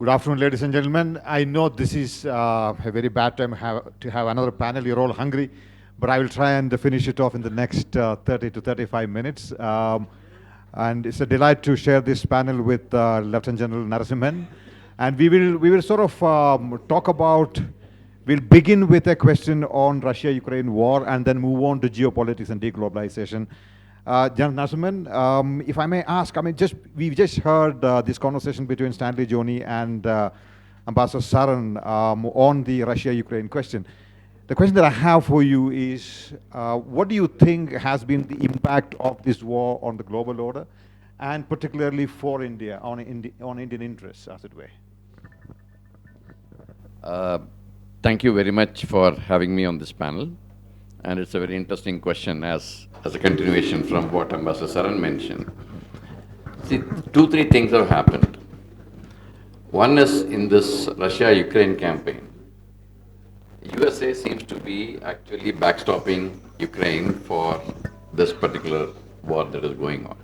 Good afternoon, ladies and gentlemen. I know this is a very bad time to have another panel. You're all hungry, but I will try and finish it off in the next 30 to 35 minutes. And it's a delight to share this panel with Lieutenant General Narasimhan. And we will sort of talk about. We'll begin with a question on Russia-Ukraine war and then move on to geopolitics and deglobalization. General Narasimhan, if I may ask, I mean, we've just heard this conversation between Stanley Joni and Ambassador Saran on the Russia-Ukraine question. The question that I have for you is, what do you think has been the impact of this war on the global order, and particularly for India, on Indian interests, as it were? Thank you very much for having me on this panel. And it's a very interesting question as a continuation from what Ambassador Saran mentioned. See, three things have happened. One is in this Russia-Ukraine campaign, USA seems to be actually backstopping Ukraine for this particular war that is going on.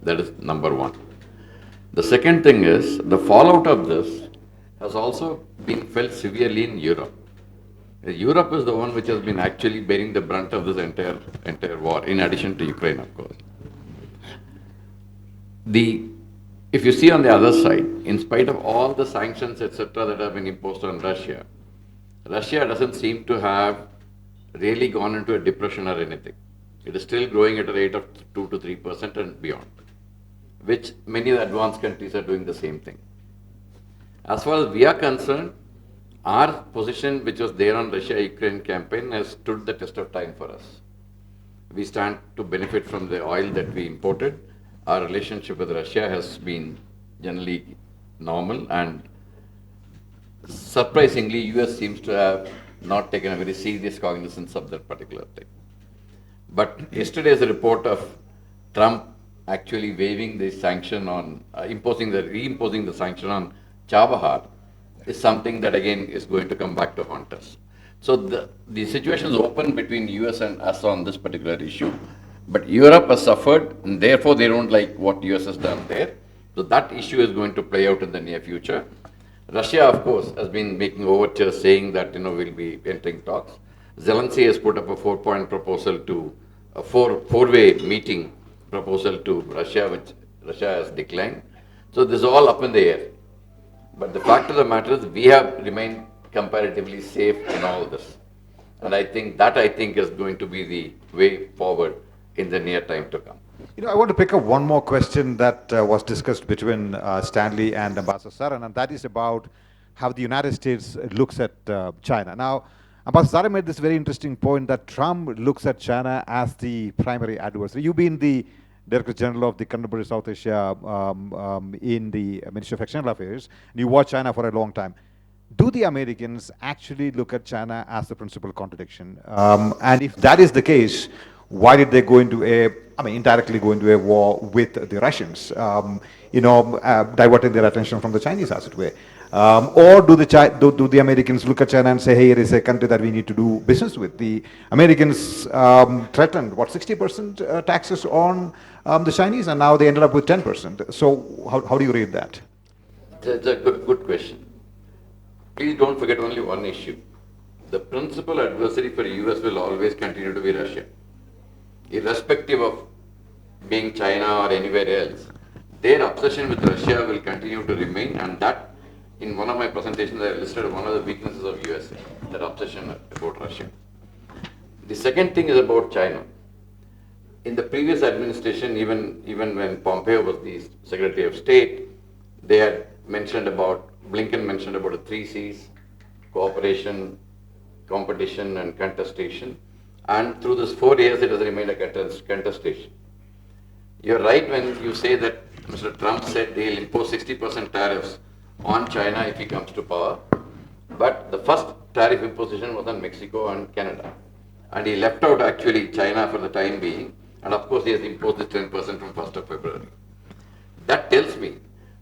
That is number one. The second thing is the fallout of this has also been felt severely in Europe. Europe is the one which has been actually bearing the brunt of this entire war, in addition to Ukraine, of course. If you see on the other side, in spite of all the sanctions, etc., that have been imposed on Russia, Russia doesn't seem to have really gone into a depression or anything. It is still growing at a rate of 2 to 3% and beyond, which many of the advanced countries are doing the same thing. As far as we are concerned, our position, which was there on Russia-Ukraine campaign, has stood the test of time for us. We stand to benefit from the oil that we imported. Our relationship with Russia has been generally normal, and surprisingly, US seems to have not taken a very serious cognizance of that particular thing. But yesterday's report of Trump actually waiving the sanction on, reimposing the sanction on Chabahar, is something that again is going to come back to haunt us. So the situation is open between US and us on this particular issue, but Europe has suffered, and therefore they don't like what US has done there. So that issue is going to play out in the near future. Russia, of course, has been making overtures saying that we'll be entering talks. Zelensky has put up a 4-point proposal to a four-way meeting proposal to Russia, which Russia has declined. So this is all up in the air. But the fact of the matter is we have remained comparatively safe in all this. And I think is going to be the way forward in the near time to come. I want to pick up one more question that was discussed between Stanley and Ambassador Saran, and that is about how the United States looks at China. Now, Ambassador Saran made this very interesting point that Trump looks at China as the primary adversary. You've been the Director General of the Canterbury South Asia in the Ministry of External Affairs, and you watch China for a long time. Do the Americans actually look at China as the principal contradiction? And if that is the case, why did they go into indirectly go into a war with the Russians, diverting their attention from the Chinese, as it were? Or do the Americans look at China and say, hey, here is a country that we need to do business with? The Americans threatened, 60% taxes on the Chinese, and now they ended up with 10%. So how do you read that? That's a good question. Please don't forget only one issue. The principal adversary for the US will always continue to be Russia. Irrespective of being China or anywhere else, their obsession with Russia will continue to remain, and that, in one of my presentations, I listed one of the weaknesses of USA, that obsession about Russia. The second thing is about China. In the previous administration, even when Pompeo was the Secretary of State, they had Blinken mentioned about the 3 C's: cooperation, competition, and contestation. And through this 4 years, it has remained a contestation. You're right when you say that Mr. Trump said he'll impose 60% tariffs on China if he comes to power. But the first tariff imposition was on Mexico and Canada. And he left out actually China for the time being. And of course, he has imposed the 10% from 1st of February. That tells me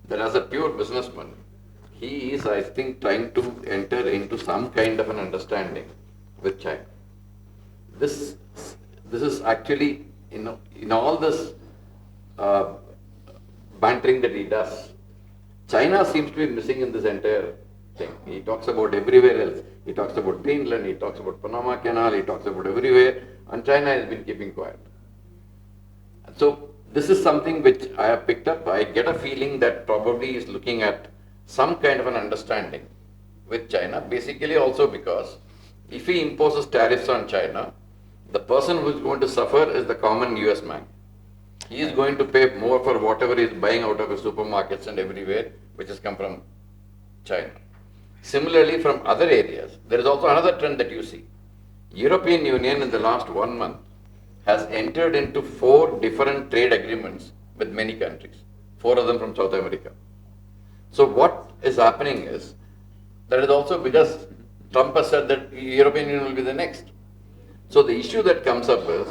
that as a pure businessman, he is, I think, trying to enter into some kind of an understanding with China. This is actually, in all this bantering that he does, China seems to be missing in this entire thing. He talks about everywhere else. He talks about Greenland, he talks about Panama Canal, he talks about everywhere, and China has been keeping quiet. So this is something which I have picked up. I get a feeling that probably is looking at some kind of an understanding with China, basically also because if he imposes tariffs on China, the person who is going to suffer is the common US man. He is going to pay more for whatever he is buying out of his supermarkets and everywhere, which has come from China. Similarly, from other areas, there is also another trend that you see. European Union in the last 1 month has entered into 4 different trade agreements with many countries, 4 of them from South America. So what is happening is, that is also because Trump has said that European Union will be the next. So the issue that comes up is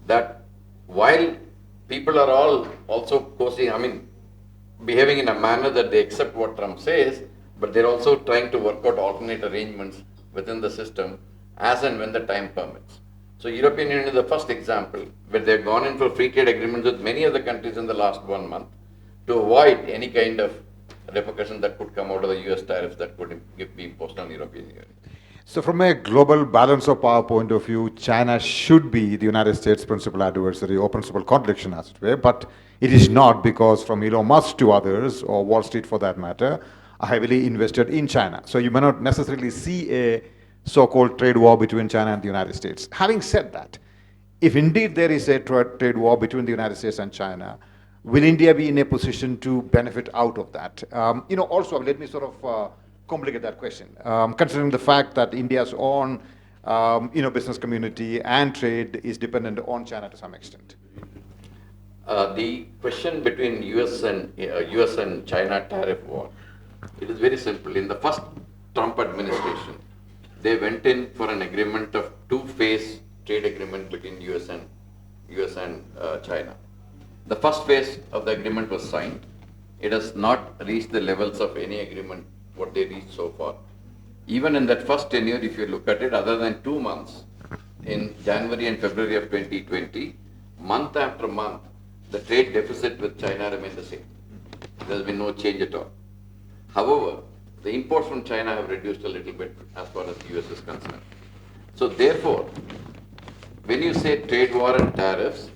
that while people are all also behaving in a manner that they accept what Trump says, but they're also trying to work out alternate arrangements within the system as and when the time permits. So European Union is the first example where they've gone in for free trade agreements with many other countries in the last 1 month to avoid any kind of repercussion that could come out of the US tariffs that could be imposed on European Union. So from a global balance of power point of view, China should be the United States' principal adversary or principal contradiction, as it were, but it is not, because from Elon Musk to others, or Wall Street for that matter, are heavily invested in China. So you may not necessarily see a so-called trade war between China and the United States. Having said that, if indeed there is a trade war between the United States and China, will India be in a position to benefit out of that? Also, let me sort of complicate that question, considering the fact that India's own business community and trade is dependent on China to some extent. The question between US and China tariff war, it is very simple. In the first Trump administration, they went in for an agreement of 2-phase trade agreement between US and China. The first phase of the agreement was signed. It has not reached the levels of any agreement what they reached so far. Even in that first tenure, if you look at it, other than 2 months, in January and February of 2020, month after month, the trade deficit with China remained the same. There has been no change at all. However, the imports from China have reduced a little bit as far as the US is concerned. So therefore, when you say trade war and tariffs,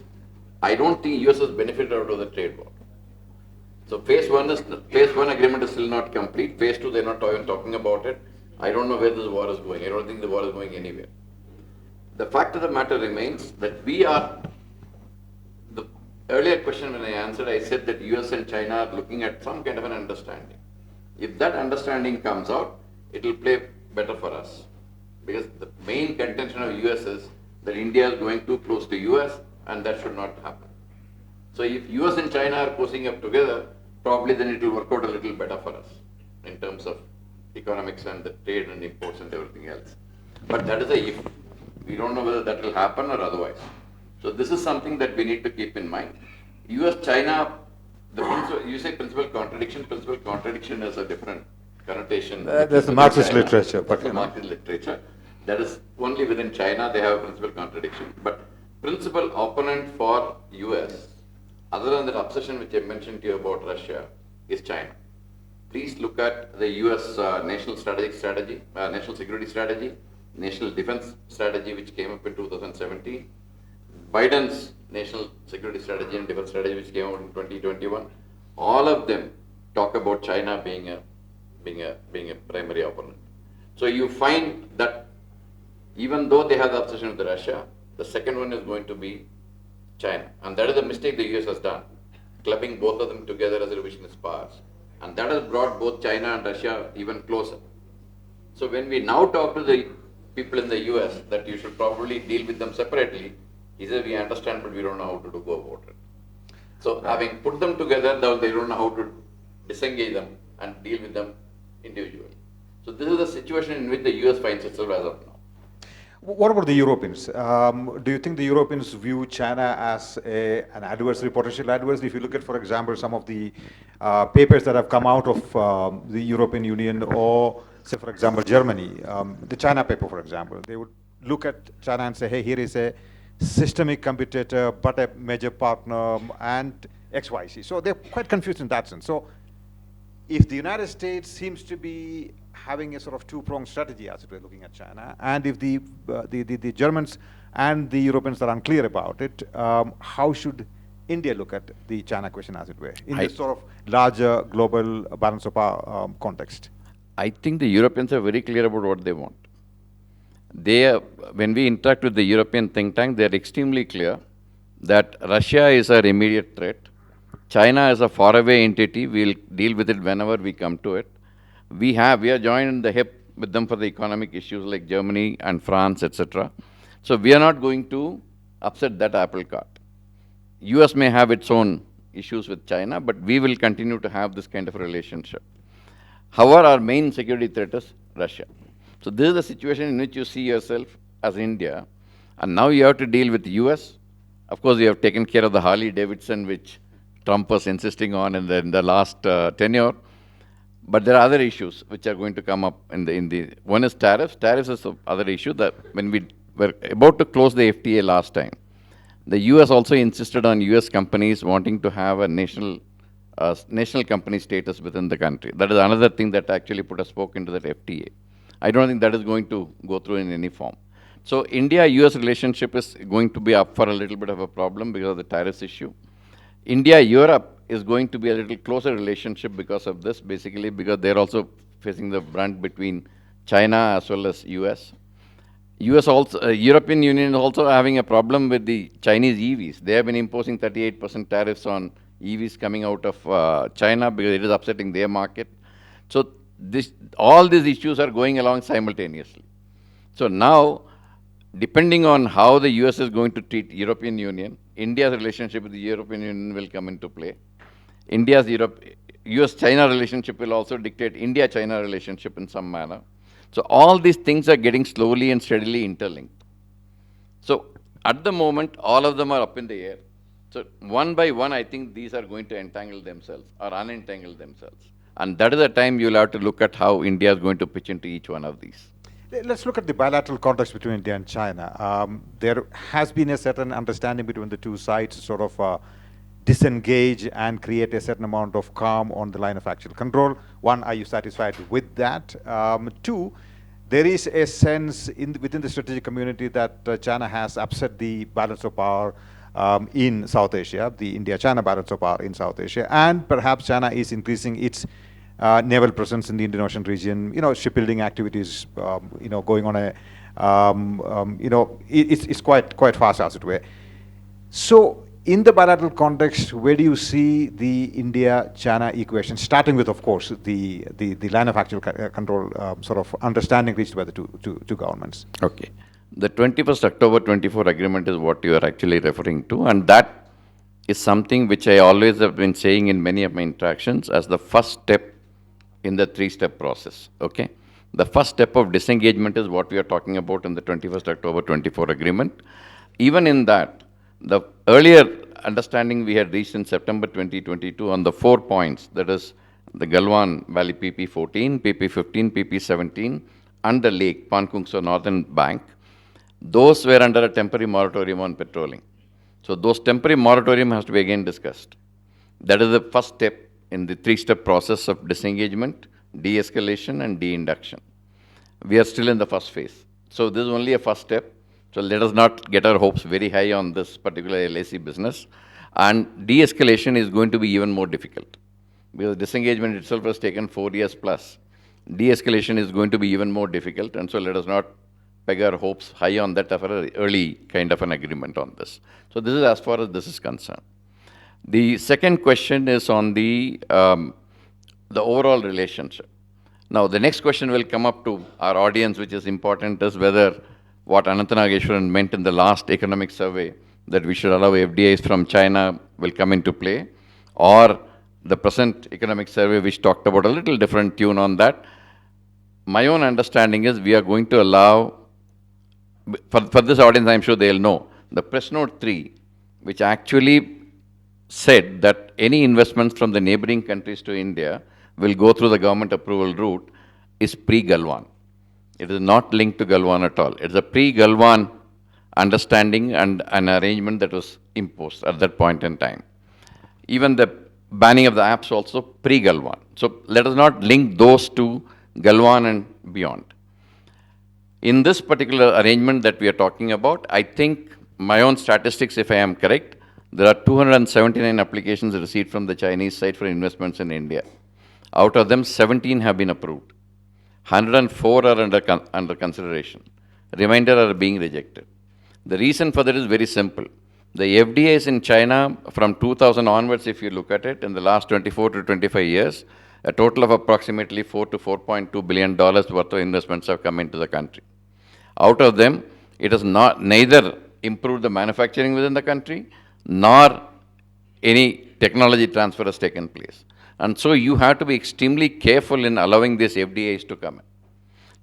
I don't think US has benefited out of the trade war. So phase one agreement is still not complete. Phase 2, they're not even talking about it. I don't know where this war is going. I don't think the war is going anywhere. The fact of the matter remains that the earlier question when I answered, I said that US and China are looking at some kind of an understanding. If that understanding comes out, it will play better for us. Because the main contention of US is that India is going too close to US, and that should not happen. So if US and China are posing up together, probably then it will work out a little better for us in terms of economics and the trade and imports and everything else. But that is a if. We don't know whether that will happen or otherwise. So this is something that we need to keep in mind. US-China, you say principal contradiction is a different connotation. There's the Marxist literature. But the Marxist literature. That is only within China they have a principal contradiction. But principal opponent for US, other than that obsession which I mentioned to you about Russia, is China. Please look at the US national security strategy, national defense strategy which came up in 2017, Biden's national security strategy and defense strategy which came out in 2021. All of them talk about China being a primary opponent. So you find that even though they have the obsession with Russia, the second one is going to be China. And that is the mistake the US has done, clubbing both of them together as revisionist powers. And that has brought both China and Russia even closer. So when we now talk to the people in the US that you should probably deal with them separately, he says we understand but we don't know how to go about it. So having put them together, they don't know how to disengage them and deal with them individually. So this is the situation in which the US finds itself as of now. What about the Europeans? Do you think the Europeans view China as an adversary, potential adversary? If you look at, for example, some of the papers that have come out of the European Union, or say, for example, Germany, the China paper, for example, they would look at China and say, hey, here is a systemic competitor, but a major partner, and XYZ. So they're quite confused in that sense. So if the United States seems to be having a sort of two-pronged strategy as we're looking at China, and if the Germans and the Europeans are unclear about it, how should India look at the China question, as it were, in this sort of larger global balance of power context? I think the Europeans are very clear about what they want. When we interact with the European think tank, they are extremely clear that Russia is our immediate threat. China is a faraway entity. We'll deal with it whenever we come to it. We are joined in the hip with them for the economic issues like Germany and France, etc. So we are not going to upset that apple cart. US may have its own issues with China, but we will continue to have this kind of a relationship. However, our main security threat is Russia. So this is the situation in which you see yourself as India, and now you have to deal with the US. Of course, you have taken care of the Harley-Davidson, which Trump was insisting on in the last tenure. But there are other issues which are going to come up one is tariffs. Tariffs is the other issue that when we were about to close the FTA last time, the US also insisted on US companies wanting to have a national company status within the country. That is another thing that actually put a spoke into that FTA. I don't think that is going to go through in any form. So India-US relationship is going to be up for a little bit of a problem because of the tariffs issue. India-Europe is going to be a little closer relationship because of this, basically because they're also facing the brunt between China as well as US. European Union is also having a problem with the Chinese EVs. They have been imposing 38% tariffs on EVs coming out of China because it is upsetting their market. So all these issues are going along simultaneously. So now, depending on how the US is going to treat European Union, India's relationship with the European Union will come into play. US-China relationship will also dictate India-China relationship in some manner. So all these things are getting slowly and steadily interlinked. So at the moment, all of them are up in the air. So one by one, I think these are going to entangle themselves or unentangle themselves. And that is the time you'll have to look at how India is going to pitch into each one of these. Let's look at the bilateral context between India and China. There has been a certain understanding between the two sides to sort of disengage and create a certain amount of calm on the line of actual control. One, are you satisfied with that? Two, there is a sense within the strategic community that China has upset the balance of power in South Asia, the India-China balance of power in South Asia, and perhaps China is increasing its naval presence in the Indian Ocean region, shipbuilding activities, going on a, it's quite fast, as it were. So in the bilateral context, where do you see the India-China equation, starting with, of course, the line of actual control sort of understanding reached by the two governments? Okay. The 21st October 24 agreement is what you are actually referring to, and that is something which I always have been saying in many of my interactions as the first step in the three-step process, okay? The first step of disengagement is what we are talking about in the 21st October 24 agreement. Even in that, the earlier understanding we had reached in September 2022 on the 4 points, that is the Galwan Valley PP 14, PP 15, PP 17, and the lake, Pankungso Northern Bank, those were under a temporary moratorium on patrolling. So those temporary moratorium has to be again discussed. That is the first step in the three-step process of disengagement, de-escalation, and de-induction. We are still in the first phase. So this is only a first step. So let us not get our hopes very high on this particular LAC business. And de-escalation is going to be even more difficult because disengagement itself has taken 4 years plus. De-escalation is going to be even more difficult, and so let us not peg our hopes high on that for an early kind of an agreement on this. So this is as far as this is concerned. The second question is on the overall relationship. Now, the next question will come up to our audience, which is important, is whether what Anantha Nageswaran meant in the last economic survey, that we should allow FDIs from China, will come into play, or the present economic survey, which talked about a little different tune on that. My own understanding is we are going to allow, for this audience, I'm sure they'll know, the press note 3, which actually said that any investments from the neighboring countries to India will go through the government approval route, is pre-Galwan. It is not linked to Galwan at all. It's a pre-Galwan understanding and an arrangement that was imposed at that point in time. Even the banning of the apps also pre-Galwan. So let us not link those to Galwan and beyond. In this particular arrangement that we are talking about, I think my own statistics, if I am correct, there are 279 applications received from the Chinese side for investments in India. Out of them, 17 have been approved. 104 are under consideration. Remainder are being rejected. The reason for that is very simple. The FDIs in China from 2000 onwards, if you look at it, in the last 24 to 25 years, a total of approximately $4 to $4.2 billion worth of investments have come into the country. Out of them, it has neither improved the manufacturing within the country, nor any technology transfer has taken place. And so you have to be extremely careful in allowing these FDIs to come in.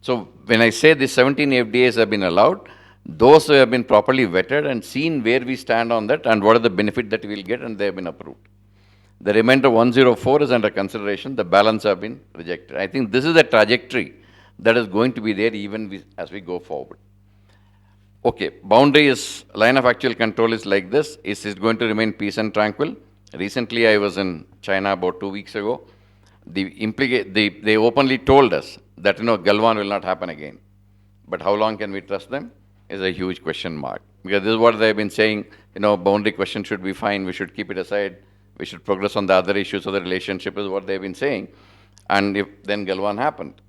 So when I say the 17 FDIs have been allowed, those who have been properly vetted and seen where we stand on that and what are the benefit that we will get, and they have been approved. The remainder 104 is under consideration, the balance have been rejected. I think this is a trajectory that is going to be there even as we go forward. Okay, boundary is, line of actual control is like this. Is it going to remain peace and tranquil? Recently, I was in China about 2 weeks ago. They openly told us that, Galwan will not happen again. But how long can we trust them is a huge question mark. Because this is what they've been saying, boundary question should be fine, we should keep it aside, we should progress on the other issues of the relationship is what they've been saying. And then Galwan happened.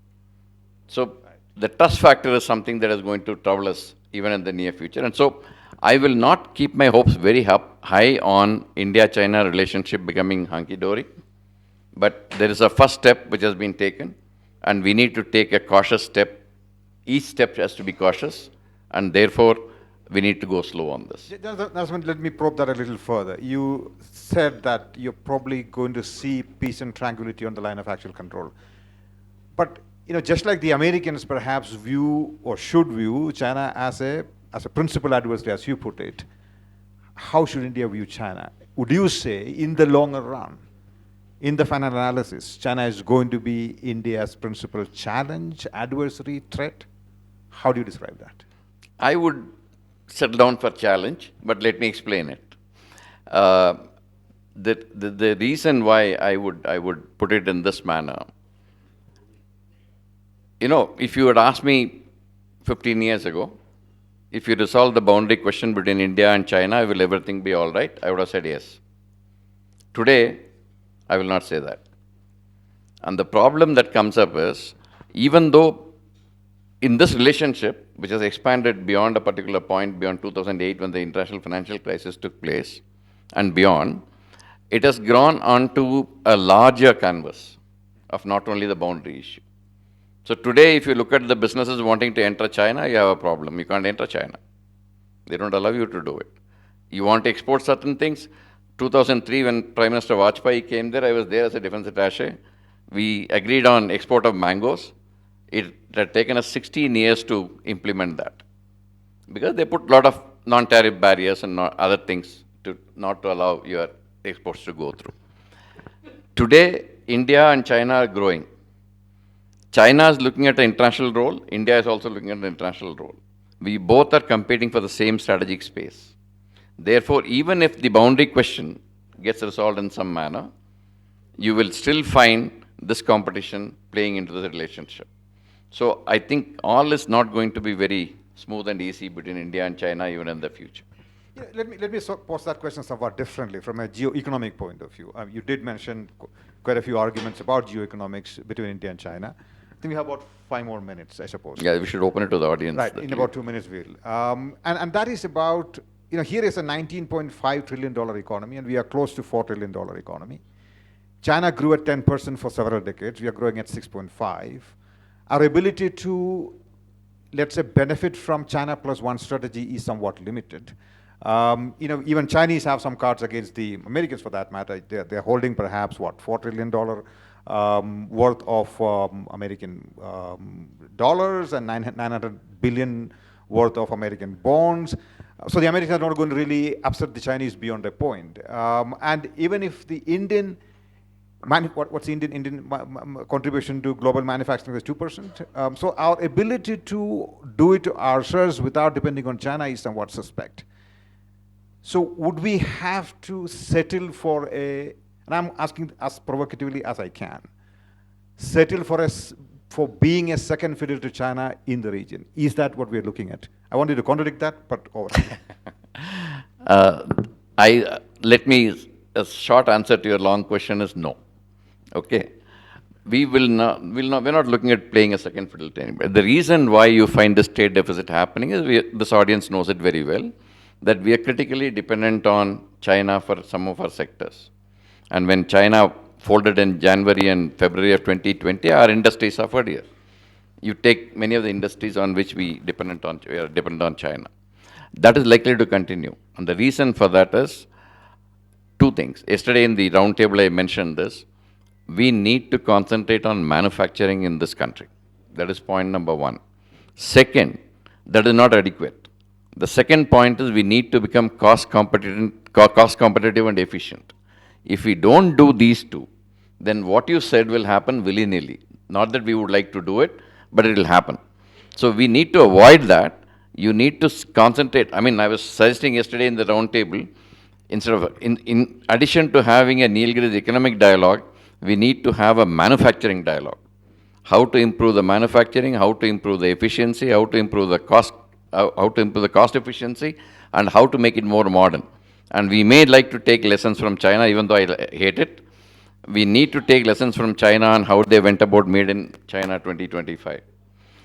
So the trust factor is something that is going to trouble us even in the near future. And so I will not keep my hopes very high on India-China relationship becoming hunky-dory. But there is a first step which has been taken, and we need to take a cautious step. Each step has to be cautious, and therefore we need to go slow on this. Let me probe that a little further. You said that you're probably going to see peace and tranquility on the line of actual control. But just like the Americans perhaps view or should view China as a principal adversary, as you put it, how should India view China? Would you say, in the longer run, in the final analysis, China is going to be India's principal challenge, adversary, threat? How do you describe that? I would settle down for challenge, but let me explain it. The reason why I would put it in this manner, if you had asked me 15 years ago, if you resolve the boundary question between India and China, will everything be all right? I would have said yes. Today, I will not say that. And the problem that comes up is, even though in this relationship, which has expanded beyond a particular point, beyond 2008 when the international financial crisis took place, and beyond, it has grown onto a larger canvas of not only the boundary issue. So today, if you look at the businesses wanting to enter China, you have a problem. You can't enter China. They don't allow you to do it. You want to export certain things. 2003, when Prime Minister Vajpayee came there, I was there as a defense attaché. We agreed on export of mangoes. It had taken us 16 years to implement that, because they put a lot of non-tariff barriers and other things not to allow your exports to go through. Today, India and China are growing. China is looking at an international role. India is also looking at an international role. We both are competing for the same strategic space. Therefore, even if the boundary question gets resolved in some manner, you will still find this competition playing into the relationship. So I think all is not going to be very smooth and easy between India and China even in the future. Yeah, let me pose that question somewhat differently from a geo-economic point of view. You did mention quite a few arguments about geoeconomics between India and China. I think we have about 5 more minutes, I suppose. Yeah, we should open it to the audience. Right, in about 2 minutes we'll. And that is about, here is a $19.5 trillion economy, and we are close to $4 trillion economy. China grew at 10% for several decades. We are growing at 6.5. Our ability to, let's say, benefit from China plus one strategy is somewhat limited. Even Chinese have some cards against the Americans for that matter. They're holding perhaps, $4 trillion worth of American dollars and 900 billion worth of American bonds. So the Americans are not going to really upset the Chinese beyond a point. And even if the Indian, what's the Indian contribution to global manufacturing is 2%. So our ability to do it ourselves without depending on China is somewhat suspect. So would we have to settle for and and I'm asking as provocatively as I can, settle for being a second fiddle to China in the region? Is that what we're looking at? I want you to contradict that, but over. Uh, Let me, a short answer to your long question is no. Okay. We're not looking at playing a second fiddle to anybody. The reason why you find this trade deficit happening is this audience knows it very well, that we are critically dependent on China for some of our sectors. And when China folded in January and February of 2020, our industry suffered here. You take many of the industries on which we are dependent on China. That is likely to continue. And the reason for that is two things. Yesterday in the roundtable, I mentioned this. We need to concentrate on manufacturing in this country. That is point number one. Second, that is not adequate. The second point is we need to become cost competitive and efficient. If we don't do these two, then what you said will happen willy-nilly. Not that we would like to do it, but it will happen. So we need to avoid that. You need to concentrate. I mean, I was suggesting yesterday in the roundtable, instead of, in addition to having a Nilgiris economic dialogue, we need to have a manufacturing dialogue. How to improve the manufacturing, how to improve the efficiency, how to improve the cost efficiency, and how to make it more modern. And we may like to take lessons from China, even though I hate it. We need to take lessons from China on how they went about Made in China 2025.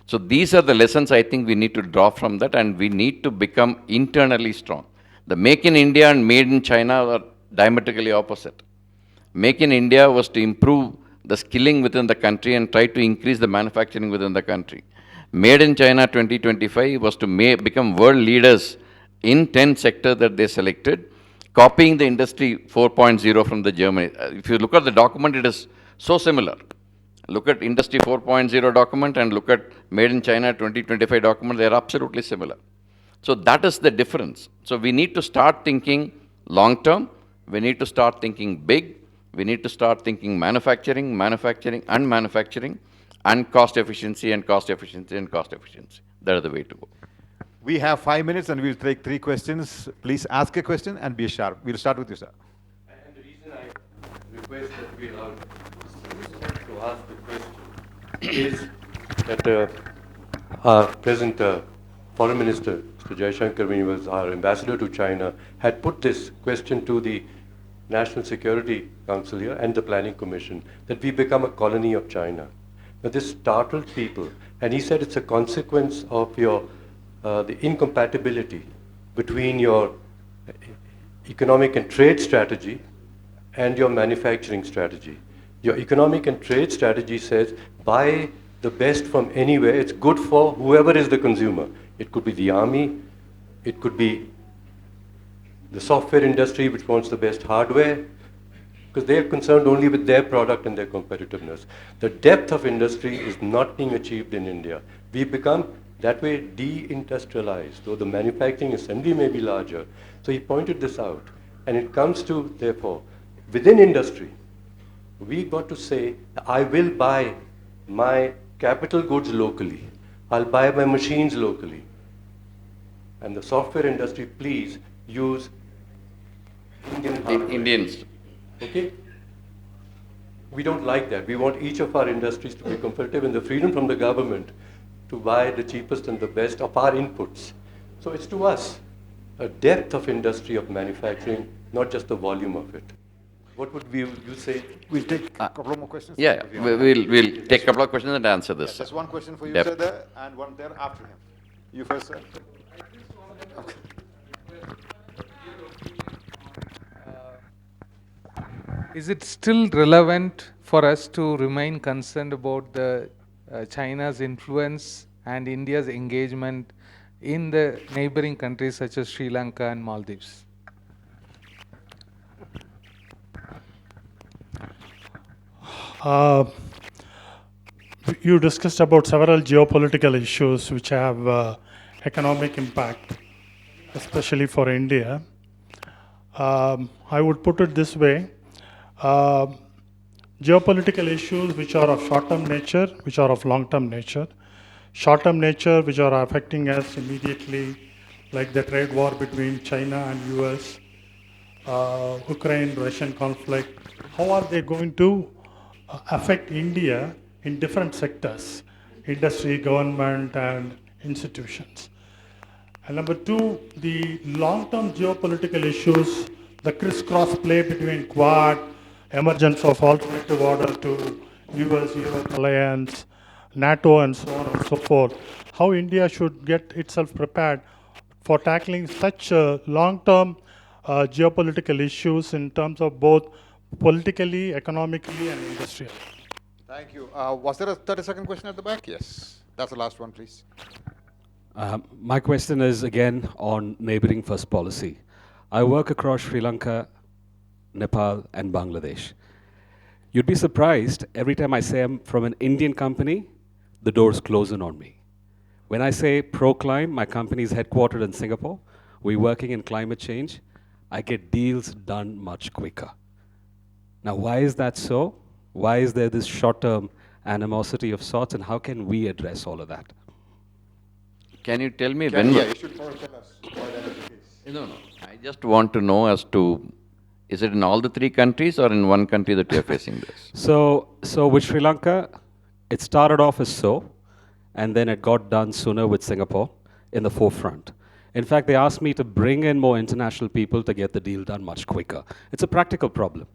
So these are the lessons I think we need to draw from that, and we need to become internally strong. The Make in India and Made in China are diametrically opposite. Make in India was to improve the skilling within the country and try to increase the manufacturing within the country. Made in China 2025 was to become world leaders in 10 sectors that they selected, copying the industry 4.0 from the Germany. If you look at the document, it is so similar. Look at industry 4.0 document and look at Made in China 2025 document, they are absolutely similar. So that is the difference. So we need to start thinking long term, we need to start thinking big, we need to start thinking manufacturing, and cost efficiency, and cost efficiency, and cost efficiency. That is the way to go. We have 5 minutes and we'll take 3 questions. Please ask a question and be sharp. We'll start with you, sir. And the reason I request that we allow to ask the question is that our present Foreign Minister, Mr. Jaishankar, when he was our ambassador to China, had put this question to the National Security Council here and the Planning Commission, that we become a colony of China. Now this startled people, and he said it's a consequence of your the incompatibility between your economic and trade strategy and your manufacturing strategy. Your economic and trade strategy says buy the best from anywhere. It's good for whoever is the consumer. It could be the army, it could be the software industry which wants the best hardware, because they are concerned only with their product and their competitiveness. The depth of industry is not being achieved in India. We become that way deindustrialized, though the manufacturing assembly may be larger. So he pointed this out. And it comes to, therefore, within industry, we got to say, I will buy my capital goods locally. I'll buy my machines locally. And the software industry, please use Indian hardware. Indians. Okay? We don't like that. We want each of our industries to be competitive and the freedom from the government to buy the cheapest and the best of our inputs. So it's to us a depth of industry of manufacturing, not just the volume of it. What would you say? We'll take a couple of more questions. Yeah, we'll take a couple of questions and answer this. Yes, there's one question for you, Yep. sir, there, and one there after him. You first, sir. Okay. Is it still relevant for us to remain concerned about the China's influence and India's engagement in the neighboring countries such as Sri Lanka and Maldives? You discussed about several geopolitical issues which have economic impact, especially for India. I would put it this way. Geopolitical issues which are of short-term nature, which are of long-term nature. Short-term nature which are affecting us immediately, like the trade war between China and US, Ukraine-Russian conflict, how are they going to affect India in different sectors, industry, government, and institutions. And number two, the long-term geopolitical issues, the crisscross play between Quad, emergence of alternative order to US alliance, NATO, and so on and so forth. How India should get itself prepared for tackling such long-term geopolitical issues in terms of both politically, economically, and industrially. Thank you. Was there a 30-second question at the back? Yes. That's the last one, please. My question is again on neighboring first policy. I work across Sri Lanka, Nepal, and Bangladesh. You'd be surprised every time I say I'm from an Indian company, the doors close in on me. When I say ProClime, my company is headquartered in Singapore, we're working in climate change, I get deals done much quicker. Now, why is that so? Why is there this short-term animosity of sorts, and how can we address all of that? Can you tell me when? Yeah, you should probably tell us why that is the case. No. I just want to know as to, is it in all the three countries or in one country that you are facing this? So with Sri Lanka, it started off as so, and then it got done sooner with Singapore in the forefront. In fact, they asked me to bring in more international people to get the deal done much quicker. It's a practical problem.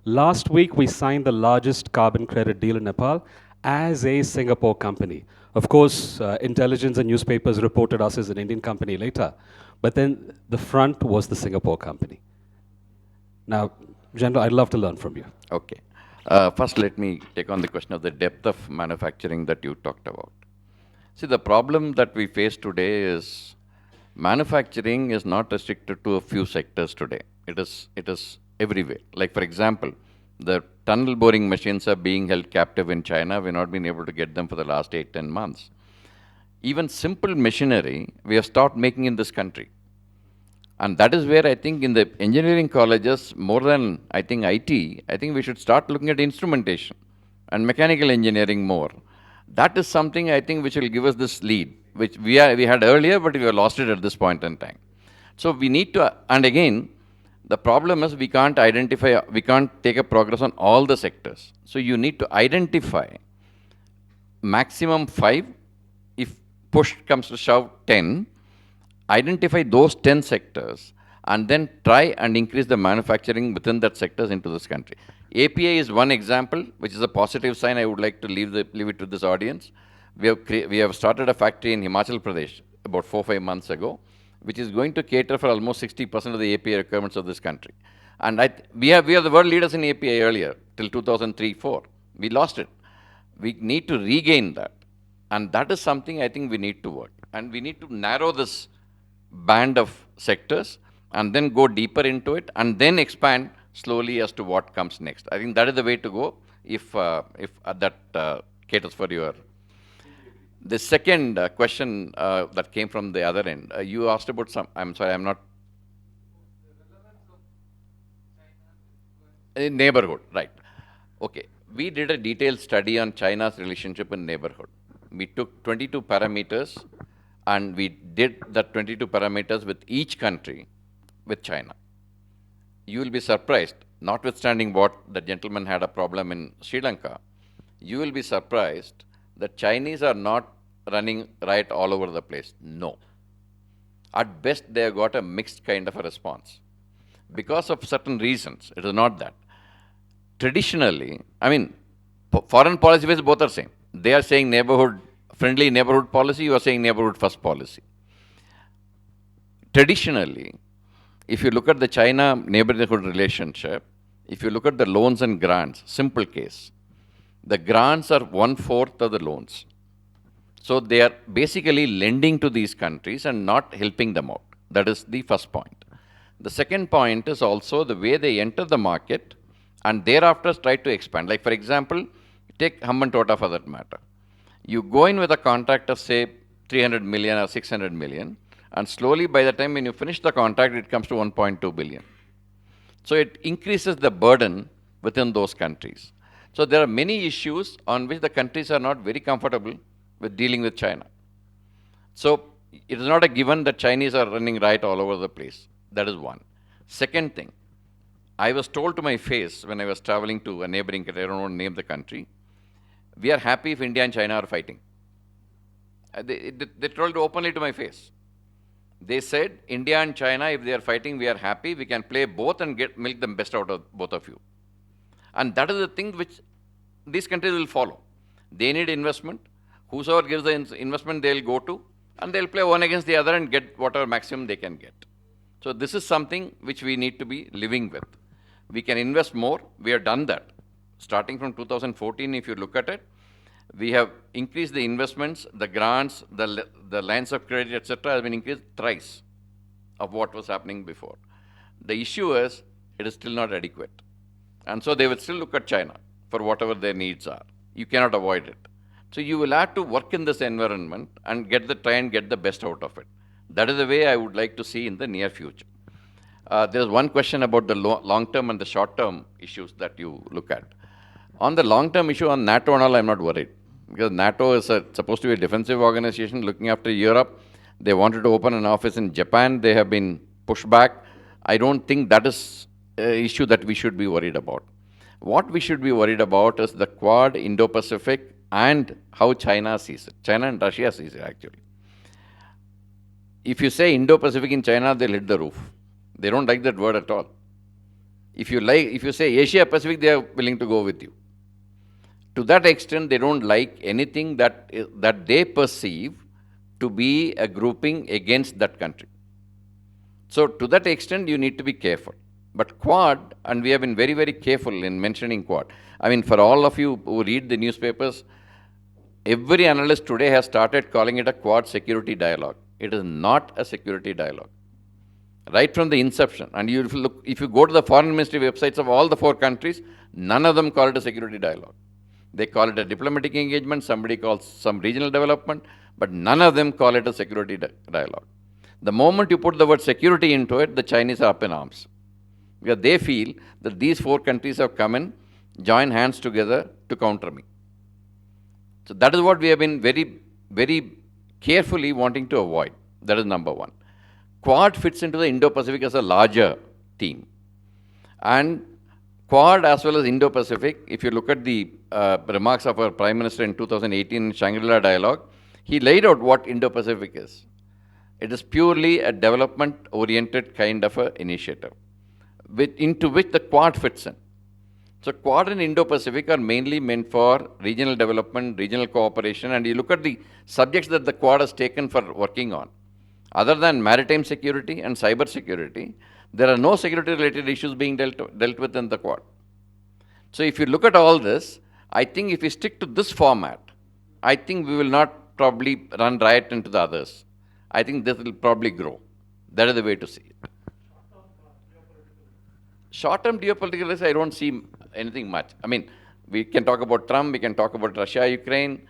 Last week, we signed the largest carbon credit deal in Nepal as a Singapore company. Of course, intelligence and newspapers reported us as an Indian company later, but then the front was the Singapore company. Now, General, I'd love to learn from you. Okay. First, let me take on the question of the depth of manufacturing that you talked about. See, the problem that we face today is manufacturing is not restricted to a few sectors today. It is everywhere. Like, for example, the tunnel boring machines are being held captive in China. We've not been able to get them for the last 8-10 months. Even simple machinery, we have stopped making in this country. And that is where I think in the engineering colleges, more than I think IT, I think we should start looking at instrumentation and mechanical engineering more. That is something I think which will give us this lead, which we had earlier, but we have lost it at this point in time. So we need to, and again, the problem is we can't take a progress on all the sectors. So you need to identify maximum 5, if push comes to shove 10, identify those 10 sectors and then try and increase the manufacturing within that sectors into this country. API is one example, which is a positive sign. I would like to leave it to this audience. We have started a factory in Himachal Pradesh about 4-5 months ago, which is going to cater for almost 60% of the API requirements of this country. And we are the world leaders in API earlier, till 2003-4. We lost it. We need to regain that. And that is something I think we need to work. And we need to narrow this band of sectors and then go deeper into it and then expand slowly as to what comes next. I think that is the way to go if that caters for your... The second question that came from the other end, you asked about some, I'm sorry, I'm not... Neighborhood, right. Okay. We did a detailed study on China's relationship in neighborhood. We took 22 parameters and we did the 22 parameters with each country with China. You will be surprised, notwithstanding what the gentleman had a problem in Sri Lanka, you will be surprised that Chinese are not running right all over the place. No. At best, they have got a mixed kind of a response. Because of certain reasons, it is not that. Traditionally, I mean, foreign policy wise, both are same. They are saying friendly neighborhood policy, you are saying neighborhood first policy. Traditionally, if you look at the China neighborhood relationship, if you look at the loans and grants, simple case, the grants are 1/4 of the loans. So they are basically lending to these countries and not helping them out. That is the first point. The second point is also the way they enter the market and thereafter try to expand. Like, for example, take Hambantota for that matter. You go in with a contract of, say, 300 million or 600 million, and slowly by the time when you finish the contract, it comes to 1.2 billion. So it increases the burden within those countries. So there are many issues on which the countries are not very comfortable with dealing with China. So it is not a given that Chinese are running right all over the place. That is one. Second thing, I was told to my face when I was traveling to a neighboring country, I don't want to name the country, we are happy if India and China are fighting. They told openly to my face. They said, India and China, if they are fighting, we are happy, we can play both and milk the best out of both of you. And that is the thing which these countries will follow. They need investment. Whosoever gives the investment, they'll go to, and they'll play one against the other and get whatever maximum they can get. So this is something which we need to be living with. We can invest more. We have done that. Starting from 2014, if you look at it, we have increased the investments, the grants, the lines of credit, etc. has been increased thrice of what was happening before. The issue is, it is still not adequate. And so they will still look at China for whatever their needs are. You cannot avoid it. So you will have to work in this environment and try and get the best out of it. That is the way I would like to see in the near future. There is one question about the long-term and the short-term issues that you look at. On the long-term issue on NATO and all, I'm not worried. Because NATO is supposed to be a defensive organization looking after Europe. They wanted to open an office in Japan. They have been pushed back. I don't think that is an issue that we should be worried about. What we should be worried about is the Quad, Indo-Pacific, and how China sees it. China and Russia sees it, actually. If you say Indo-Pacific in China, they'll hit the roof. They don't like that word at all. If you say Asia-Pacific, they are willing to go with you. To that extent, they don't like anything that they perceive to be a grouping against that country. So to that extent, you need to be careful. But Quad, and we have been very, very careful in mentioning Quad. I mean, for all of you who read the newspapers, every analyst today has started calling it a Quad security dialogue. It is not a security dialogue. Right from the inception. And if you go to the foreign ministry websites of all the 4 countries, none of them call it a security dialogue. They call it a diplomatic engagement, somebody calls some regional development, but none of them call it a security dialogue. The moment you put the word security into it, the Chinese are up in arms. Because they feel that these 4 countries have come in, joined hands together to counter me. So that is what we have been very, very carefully wanting to avoid. That is number one. Quad fits into the Indo-Pacific as a larger theme. And Quad as well as Indo-Pacific, if you look at the remarks of our Prime Minister in 2018 Shangri-La Dialogue, he laid out what Indo-Pacific is. It is purely a development-oriented kind of an initiative, into which the Quad fits in. So Quad and Indo-Pacific are mainly meant for regional development, regional cooperation, and you look at the subjects that the Quad has taken for working on. Other than maritime security and cyber security, there are no security-related issues being dealt with in the Quad. So if you look at all this, I think if we stick to this format, I think we will not probably run riot into the others. I think this will probably grow. That is the way to see it. Short-term geopolitical risk, I don't see anything much. I mean, we can talk about Trump, we can talk about Russia, Ukraine.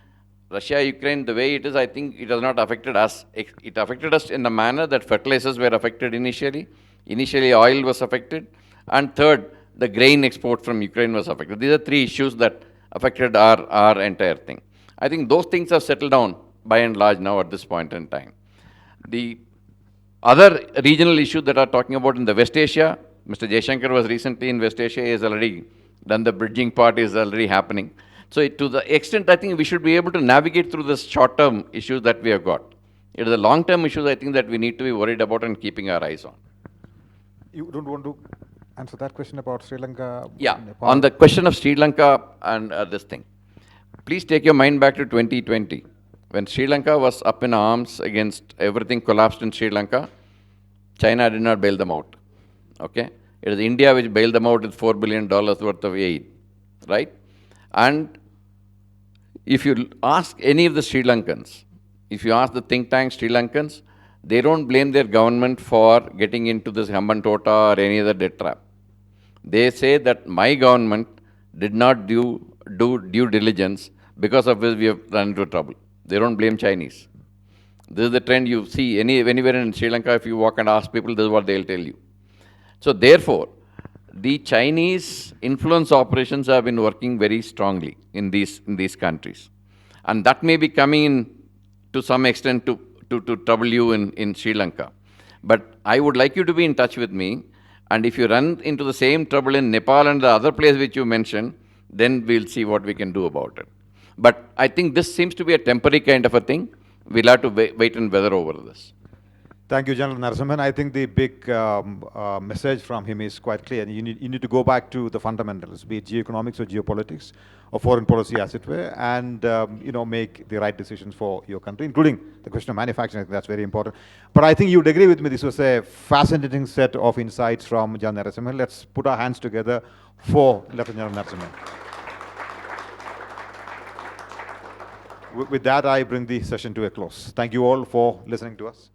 Russia, Ukraine, the way it is, I think it has not affected us. It affected us in the manner that fertilizers were affected initially. Initially, oil was affected. And third, the grain export from Ukraine was affected. These are 3 issues that affected our entire thing. I think those things have settled down by and large now at this point in time. The other regional issues that are talking about in the West Asia, Mr. Jaishankar was recently in West Asia, he has already done the bridging part, is already happening. So to the extent, I think we should be able to navigate through the short-term issues that we have got. It is the long-term issues, I think, that we need to be worried about and keeping our eyes on. You don't want to answer that question about Sri Lanka? Yeah, Nepal? on the question of Sri Lanka and this thing. Please take your mind back to 2020. When Sri Lanka was up in arms against everything collapsed in Sri Lanka, China did not bail them out. Okay? It is India which bailed them out with $4 billion worth of aid. Right? And if you ask any of the Sri Lankans, if you ask the think tank Sri Lankans, they don't blame their government for getting into this Hambantota or any other debt trap. They say that my government did not do due diligence, because of which we have run into trouble. They don't blame Chinese. This is the trend you see anywhere in Sri Lanka. If you walk and ask people, this is what they'll tell you. So therefore, the Chinese influence operations have been working very strongly in these countries. And that may be coming in to some extent to trouble you in Sri Lanka. But I would like you to be in touch with me And if you run into the same trouble in Nepal and the other place which you mentioned, then we'll see what we can do about it. But I think this seems to be a temporary kind of a thing. We'll have to wait and weather over this. Thank you, General Narasimhan. I think the big message from him is quite clear. You need to go back to the fundamentals, be it geoeconomics or geopolitics or foreign policy, as it were, and make the right decisions for your country, including the question of manufacturing. I think that's very important. But I think you would agree with me. This was a fascinating set of insights from General Narasimhan. Let's put our hands together for Lieutenant General Narasimhan. With that, I bring the session to a close. Thank you all for listening to us.